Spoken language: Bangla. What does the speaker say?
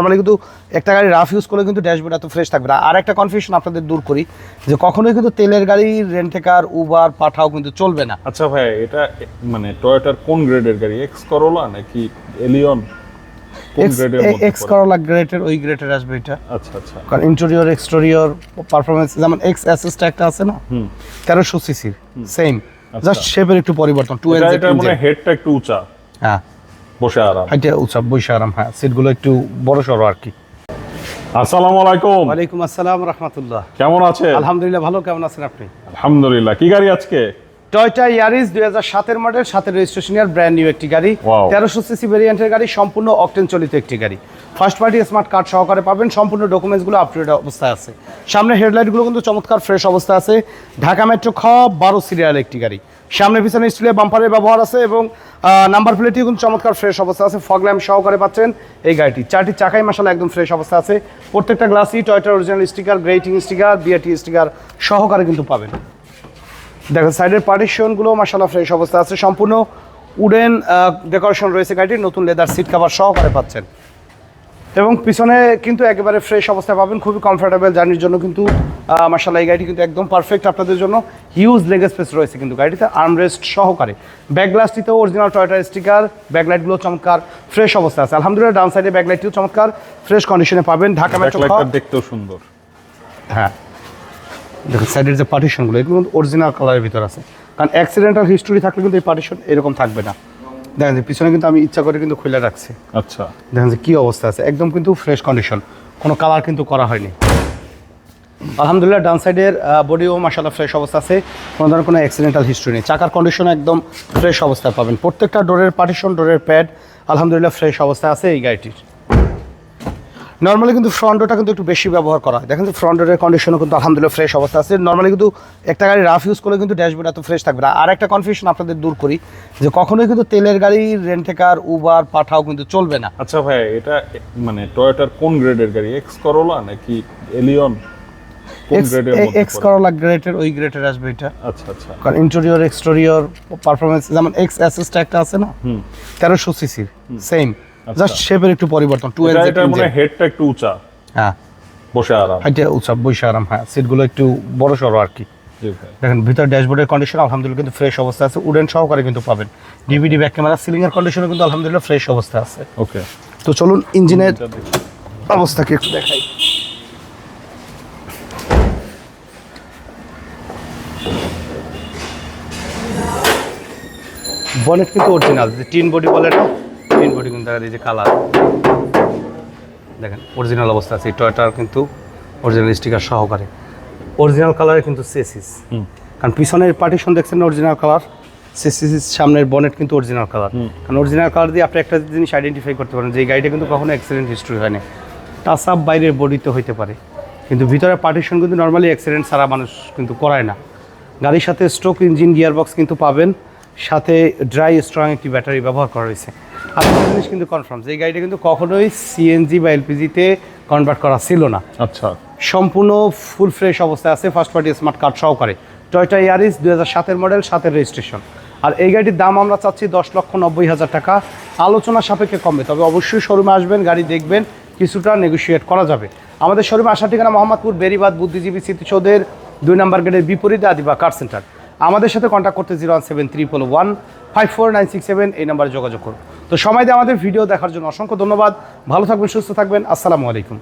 নরমালি কিন্তু একটা গাড়ি রাফ ইউজ করলে কিন্তু ড্যাশবোর্ড এত ফ্রেশ থাকবে না। আর একটা কনফিউশন আপনাদের দূর করি যে কখনোই কিন্তু তেলের গাড়ি রেন্টেকার উবার পাঠাও কিন্তু চলবে না। আচ্ছা ভাই, এটা মানে টয়োটার কোন গ্রেডের গাড়ি? এক্স করোলা নাকি এলিয়ন? কোন গ্রেডের মধ্যে? এক্স করোলা গ্রেডের, ওই গ্রেডের আসবে এটা। আচ্ছা আচ্ছা। কারণ ইন্টেরিয়র এক্সটেরিয়র পারফরম্যান্স যেমন এক্স অ্যাসিস্ট একটা আছে না, 1300 সিসির সেম, জাস্ট শেপের একটু পরিবর্তন। এটা মানে হেডটা একটু উঁচা, হ্যাঁ বসে আরাম। এটা উঁচা, বসে আরাম, হ্যাঁ সিটগুলো একটু বড় সড়ো আর কি। আসসালামু আলাইকুম। ওয়ালাইকুম আসসালাম রাহমাতুল্লাহ। কেমন আছেন? আলহামদুলিল্লাহ ভালো, কেমন আছেন আপনি? আলহামদুলিল্লাহ। কি গাড়ি আজকে? টয়োটা ইয়ারিস 2007 মডেল, 7 রেজিস্ট্রেশন ইয়ার, ব্র্যান্ড নিউ একটি গাড়ি। Wow. 1300 সিসি ভেরিয়েন্টের গাড়ি, সম্পূর্ণ অকটেন চালিত একটি গাড়ি। ফার্স্ট পার্টি স্মার্ট কার্ড সহকারে পাবেন, সম্পূর্ণ ডকুমেন্টসগুলো আপ টু ডেট অবস্থায় আছে। সামনে হেডলাইটগুলো কিন্তু চমৎকার ফ্রেশ অবস্থা আছে। ঢাকা মেট্রো খ 12 সিরিয়াল একটি গাড়ি। সামনে পিছনে স্টিলের বাম্পারের ব্যবহার আছে এবং নাম্বার প্লেটটিও কিন্তু চমৎকার ফ্রেশ অবস্থা আছে। ফগ ল্যাম্প সহকারে পাচ্ছেন এই গাড়িটি। 4টি চাকাই মাশাআল্লাহ একদম ফ্রেশ অবস্থা আছে। প্রত্যেকটা গ্লাসই টয়োটার original sticker, grating sticker, BRT sticker সহকারে কিন্তু পাবেন। দেখেন সাইডের পার্টিশনগুলো মাশাআল্লাহ ফ্রেশ অবস্থা আছে। সম্পূর্ণ উডেন ডেকোরেশন রয়েছে গাড়িটির, নতুন লেদার সিট কভার সহকারে পাচ্ছেন এবং পিছনে কিন্তু একেবারে ফ্রেশ অবস্থায় পাবেন। খুবই কমফোর্টেবল জার্নির জন্য কিন্তু মাশাআল্লাহ এই গাড়িটি কিন্তু একদম পারফেক্ট আপনাদের জন্য। হিউজ লেগ স্পেস রয়েছে কিন্তু গাড়িতে, আর্মরেস্ট সহকারে। ব্যাক গ্লাসটিতেও অরিজিনাল টয়োটার স্টিকার, ব্যাকলাইটগুলো চমৎকার ফ্রেশ অবস্থা আছে আলহামদুলিল্লাহ। ডাউন সাইডে ব্যাকলাইটটিও চমৎকার ফ্রেশ কন্ডিশনে পাবেন। ঢাকা মেট্রো দেখতেও সুন্দর, হ্যাঁ দেখুন সাইডের যে পার্টিশনগুলো এগুলো কিন্তু অরিজিনাল কালারের ভিতর আছে, কারণ অ্যাক্সিডেন্টাল হিস্টোরি থাকলে কিন্তু এই পার্টিশন এরকম থাকবে না। দেখেন যে পিছনে কিন্তু আমি ইচ্ছা করে কিন্তু খুলে রাখছি। আচ্ছা, দেখেন যে কী অবস্থা আছে, একদম কিন্তু ফ্রেশ কন্ডিশন, কোনো কালার কিন্তু করা হয়নি আলহামদুলিল্লাহ। ডান সাইডের বডিও মাশাআল্লাহ ফ্রেশ অবস্থা আছে, কোনো ধরনের কোনো অ্যাক্সিডেন্টাল হিস্ট্রি নেই। চাকার কন্ডিশন একদম ফ্রেশ অবস্থায় পাবেন। প্রত্যেকটা ডোরের পার্টিশন, ডোরের প্যাড আলহামদুলিল্লাহ ফ্রেশ অবস্থায় আছে এই গাড়িটির। নর্মালি কিন্তু ফ্রন্ট ডোরটা কিন্তু একটু বেশি ব্যবহার করা হয়। দেখেন যে ফ্রন্ট ডোরের কন্ডিশনও কিন্তু আলহামদুলিল্লাহ ফ্রেশ অবস্থা আছে। নর্মালি কিন্তু একটা গাড়ি রাফ ইউজ করলে কিন্তু ড্যাশবোর্ড এত ফ্রেশ থাকবে না। আর একটা কনফিউশন আপনাদের দূর করি যে কখনোই কিন্তু তেলের গাড়ি রেন্টেকার উবার পাঠাও কিন্তু চলবে না। আচ্ছা ভাই, এটা মানে টয়োটার কোন গ্রেডের গাড়ি? এক্স করোলা নাকি এলিয়ন? কোন গ্রেডের মধ্যে? এক্স করোলা গ্রেডের, ওই গ্রেডের আসবে এটা। আচ্ছা আচ্ছা। কারণ ইন্টেরিয়র এক্সটেরিয়র পারফরম্যান্স যেমন এক্স অ্যাসিস্ট একটা আছে না, 1300 সিসির সেম, জাস্ট শেপের একটু পরিবর্তন। এটা মানে হেডটা একটু উঁচা, হ্যাঁ বসে আরাম। এটা উঁচা, বসে আরাম, হ্যাঁ সিটগুলো একটু বড় সড়ো আর কি। দেখেন ভিতর ড্যাশবোর্ডের কন্ডিশন আলহামদুলিল্লাহ কিন্তু ফ্রেশ অবস্থা আছে, উডেন সহকারে কিন্তু পাবেন। ডিভিডি ব্যাক ক্যামেরা, সিলিং এর কন্ডিশনও কিন্তু আলহামদুলিল্লাহ ফ্রেশ অবস্থা আছে। ওকে, তো চলুন ইঞ্জিনের অবস্থাকে একটু দেখাই। বনেট কিন্তু অরিজিনাল, যে টিন বডি বলে না, টিন বডি কিন্তু দেখা যায় যে কালার দেখেন অরিজিনাল অবস্থা আছে। টয়োটার কিন্তু অরিজিনাল স্টিকার সহকারে, অরিজিনাল কালারে কিন্তু চেসিস, কারণ পিছনের পার্টিশন দেখছেন না অরিজিনাল কালার, চেসিস সামনের বনেট কিন্তু অরিজিনাল কালার। কারণ অরিজিনাল কালার দিয়ে আপনি একটা জিনিস আইডেন্টিফাই করতে পারেন যে এই গাড়িটা কিন্তু কখনো অ্যাক্সিডেন্ট হিস্ট্রি হয়নি। টাচ আপ বাইরের বডিতে হইতে পারে, কিন্তু ভিতরে পার্টিশন কিন্তু নর্মালি অ্যাক্সিডেন্ট ছাড়া মানুষ কিন্তু করায় না। গাড়ির সাথে স্ট্রোক ইঞ্জিন গিয়ারবক্স কিন্তু পাবেন, সাথে ড্রাই স্ট্রং একটি ব্যাটারি ব্যবহার করা হয়েছে। আর একটা জিনিস কিন্তু কনফার্ম, যে এই গাড়িটা কিন্তু কখনোই সিএনজি বা এলপিজিতে কনভার্ট করা ছিল না। আচ্ছা, সম্পূর্ণ ফুল ফ্রেশ অবস্থায় আছে, ফার্স্ট পার্টি স্মার্ট কার্ড সহকারে। Toyota Yaris 2007 model, 7 registration. আর এই গাড়ির দাম আমরা চাচ্ছি 10,90,000 টাকা। আলোচনা সাপেক্ষে কমবে, তবে অবশ্যই শোরুমে আসবেন, গাড়ি দেখবেন, কিছুটা নেগোশিয়েট করা যাবে। আমাদের শোরুমে আসার ঠিকানা মোহাম্মদপুর বেরিবাদ বুদ্ধিজীবী স্মৃতিসৌধের 2 নম্বর গেটের বিপরীতে আদিবা কার সেন্টার। আমাদের সাথে কন্ট্যাক্ট করতে 01731154967 এই নাম্বারে যোগাযোগ করুন। তো সময় দিয়ে আমাদের ভিডিও দেখার জন্য অসংখ্য ধন্যবাদ। ভালো থাকবেন, সুস্থ থাকবেন, আসসালামু আলাইকুম।